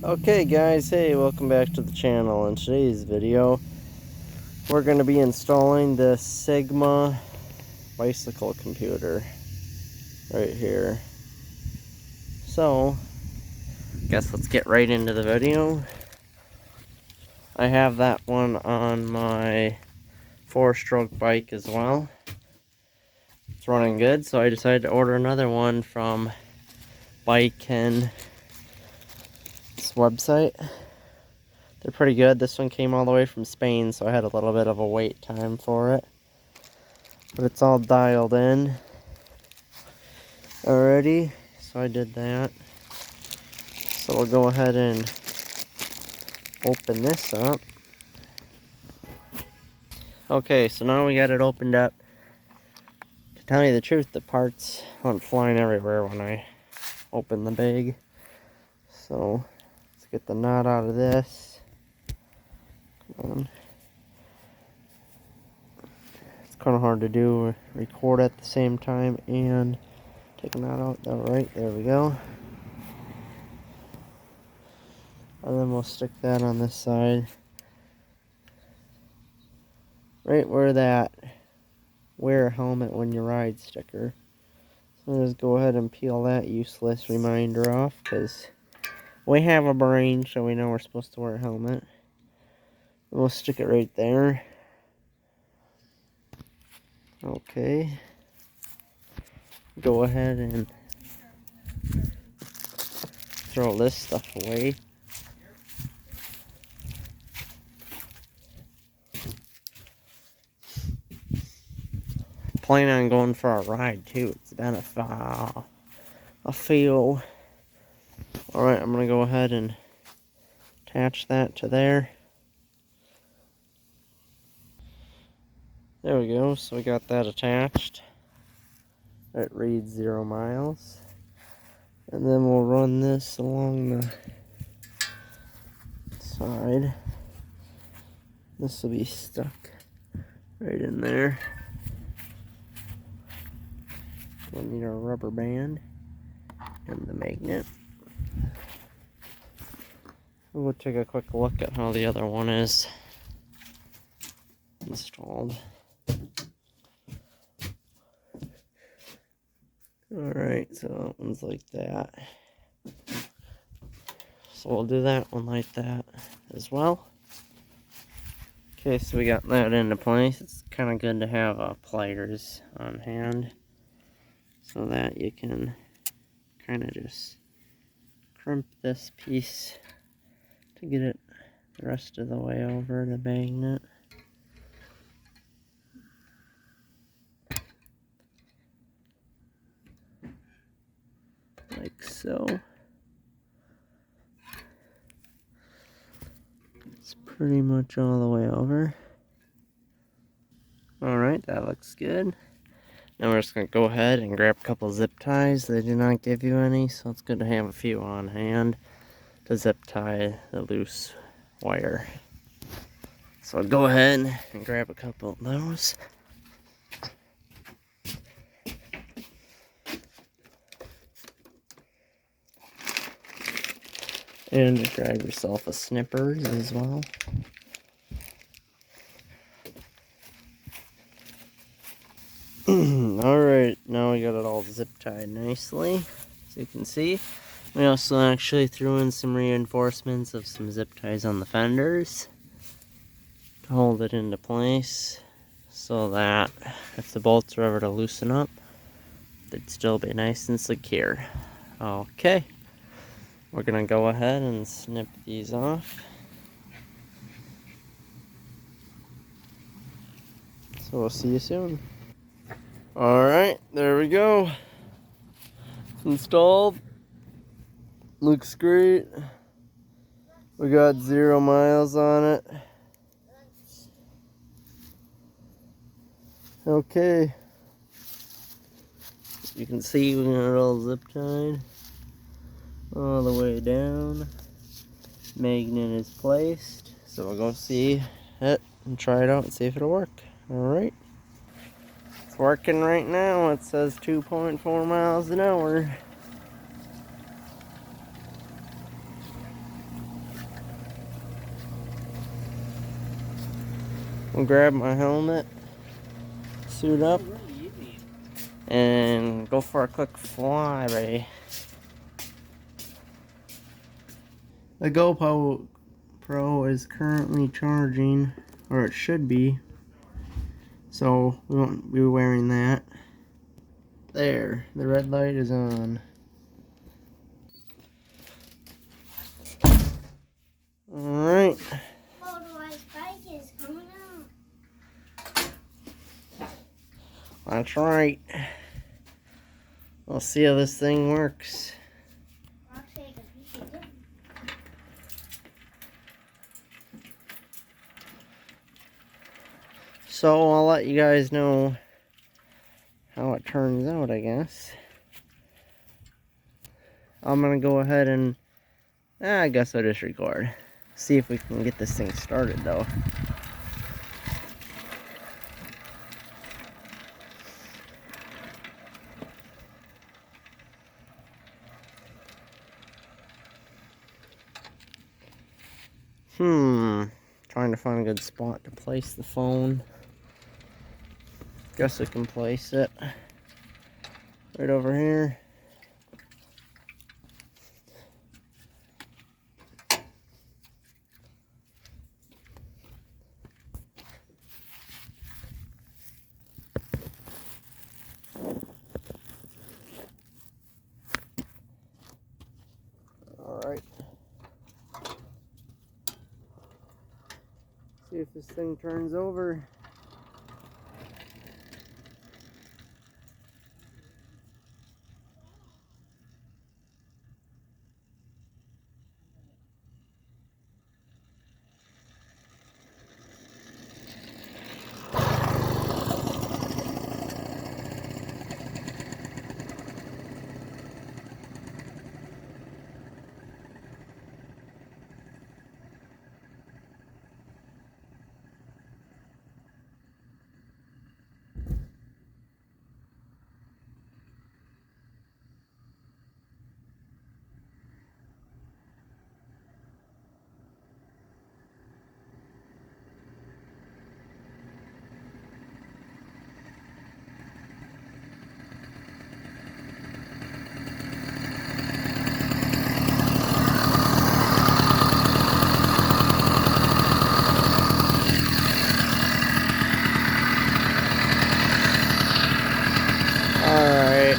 Okay guys, hey, welcome back to the channel. In today's video we're going to be installing the Sigma bicycle computer right here. So guess let's get right into the video. I have that one on my 4-stroke bike as well. It's running good, so I decided to order another one from Bike's website. They're pretty good. This one came all the way from Spain, so I had a little bit of a wait time for it. But it's all dialed in already, so I did that. So we'll go ahead and open this up. Okay, so now we got it opened up. To tell you the truth, the parts went flying everywhere when I opened the bag. So let's get the knot out of this. Come on. It's kind of hard to do, record at the same time and take a knot out. Alright, there we go. And then we'll stick that on this side. Right where that wear a helmet when you ride sticker. So just go ahead and peel that useless reminder off, because we have a brain, so we know we're supposed to wear a helmet. We'll stick it right there. Okay. Go ahead and throw this stuff away. Plan on going for a ride too. It's been a feel. Alright, I'm gonna go ahead and attach that to there. There we go, so we got that attached. It reads 0 miles. And then we'll run this along the side. This will be stuck right in there. We'll need our rubber band and the magnet. We'll take a quick look at how the other one is installed. Alright, so that one's like that. So we'll do that one like that as well. Okay, so we got that into place. It's kind of good to have pliers on hand so that you can kind of just crimp this piece to get it the rest of the way over the magnet. Like so. It's pretty much all the way over. Alright, that looks good. Now we're just going to go ahead and grab a couple zip ties. They do not give you any, so it's good to have a few on hand to zip tie the loose wire. So I'll go ahead and grab a couple of those. And grab yourself a snippers as well. Alright, now we got it all zip tied nicely, as you can see. We also actually threw in some reinforcements of some zip ties on the fenders to hold it into place, so that if the bolts were ever to loosen up, they'd still be nice and secure. Okay, we're going to go ahead and snip these off. So we'll see you soon. Alright, there we go. It's installed. Looks great. We got 0 miles on it. Okay. You can see we got it all zip tied all the way down. Magnet is placed. So we'll go see it and try it out and see if it'll work. Alright. It's working right now. It says 2.4 miles an hour. I'll grab my helmet, suit up, and go for a quick flyby. The GoPro is currently charging, or it should be, so we won't be wearing that. There, the red light is on. Alright. Motorized bike is coming out. That's right. We'll see how this thing works. I'll take a piece of it. So I'll let you guys know how it turns out, I guess. I'm gonna go ahead and I guess I'll just record. See if we can get this thing started though. Trying to find a good spot to place the phone. Guess I can place it right over here. Alright. See if this thing turns over. Alright.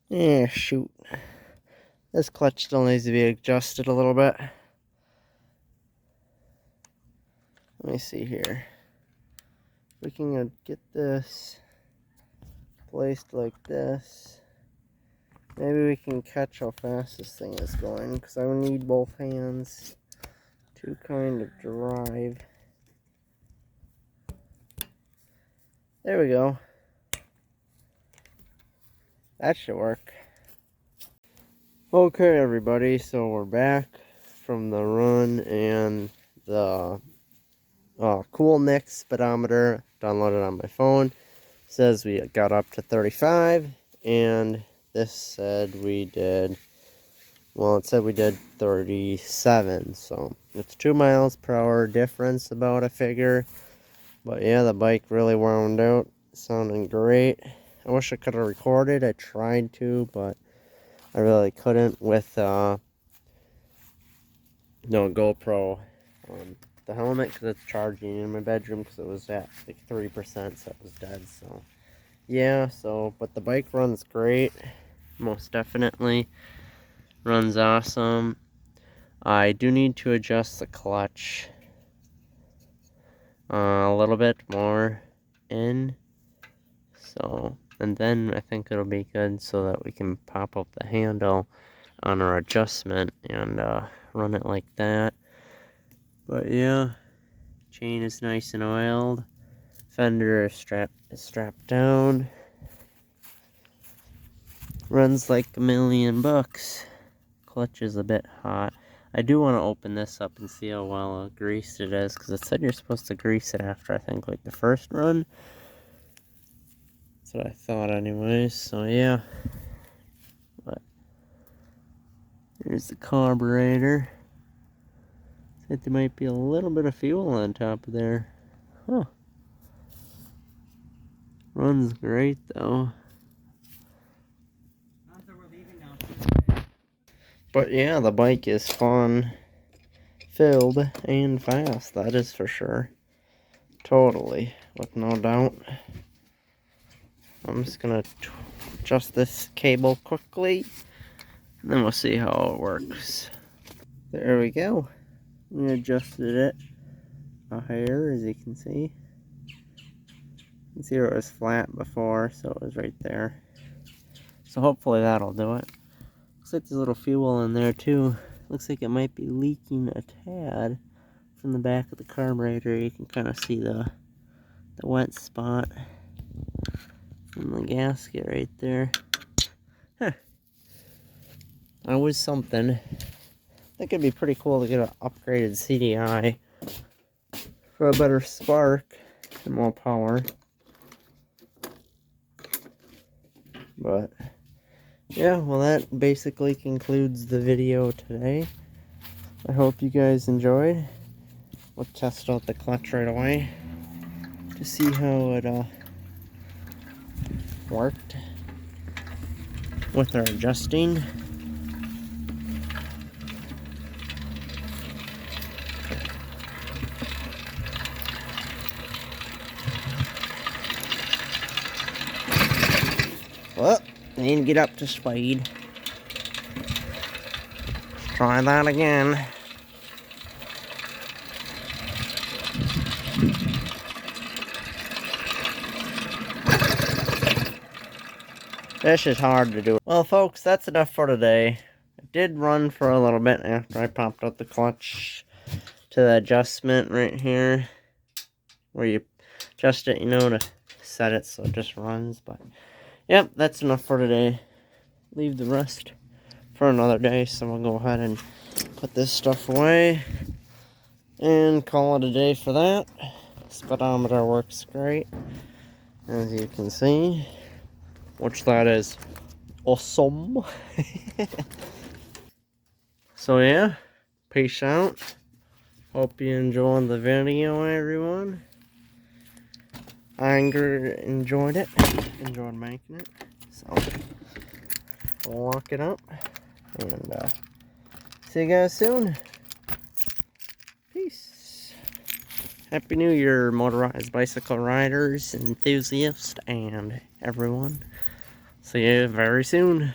Yeah, shoot. This clutch still needs to be adjusted a little bit. Let me see here. We can get this placed like this. Maybe we can catch how fast this thing is going, because I would need both hands to kind of drive. There we go. That should work. Okay, everybody, so we're back from the run, and the Coolnix speedometer downloaded on my phone says we got up to 35, and this said we did, well, it said we did 37, so it's 2 miles per hour difference about, I figure. But yeah, the bike really wound out, sounding great. I wish I could have recorded. I tried to, but I really couldn't with no GoPro on the helmet, because it's charging in my bedroom, because it was at like 3%, so it was dead. So yeah, but the bike runs great, most definitely runs awesome. I do need to adjust the clutch a little bit more in, so, and then I think it'll be good, so that we can pop up the handle on our adjustment and run it like that. But yeah, chain is nice and oiled, fender is strapped down, runs like $1,000,000. Clutch is a bit hot. I do want to open this up and see how well greased it is, because it said you're supposed to grease it after, I think, like the first run. That's what I thought anyways, so yeah. But here's the carburetor. Said there might be a little bit of fuel on top of there. Huh. Runs great though. But yeah, the bike is fun, filled, and fast, that is for sure. Totally, with no doubt. I'm just gonna adjust this cable quickly, and then we'll see how it works. There we go. We adjusted it a hair, as you can see. You can see where it was flat before, so it was right there. So hopefully that'll do it. Looks like there's a little fuel in there too. Looks like it might be leaking a tad from the back of the carburetor. You can kind of see the wet spot from the gasket right there. Huh. That was something. I think it'd be pretty cool to get an upgraded CDI for a better spark and more power. But yeah, well, that basically concludes the video today. I hope you guys enjoyed. We'll test out the clutch right away to see how it worked with our adjusting. Well, need to get up to speed. Let's try that again. This is hard to do. Well, folks, that's enough for today. It did run for a little bit after I popped out the clutch to the adjustment right here, where you adjust it, you know, to set it so it just runs. But yep, that's enough for today. Leave the rest for another day, so we'll go ahead and put this stuff away and call it a day for that. Speedometer works great, as you can see, which that is awesome. So yeah, peace out. Hope you enjoyed the video, everyone. I enjoyed it. Enjoyed making it. So we'll lock it up and see you guys soon. Peace. Happy New Year, motorized bicycle riders, enthusiasts, and everyone. See you very soon.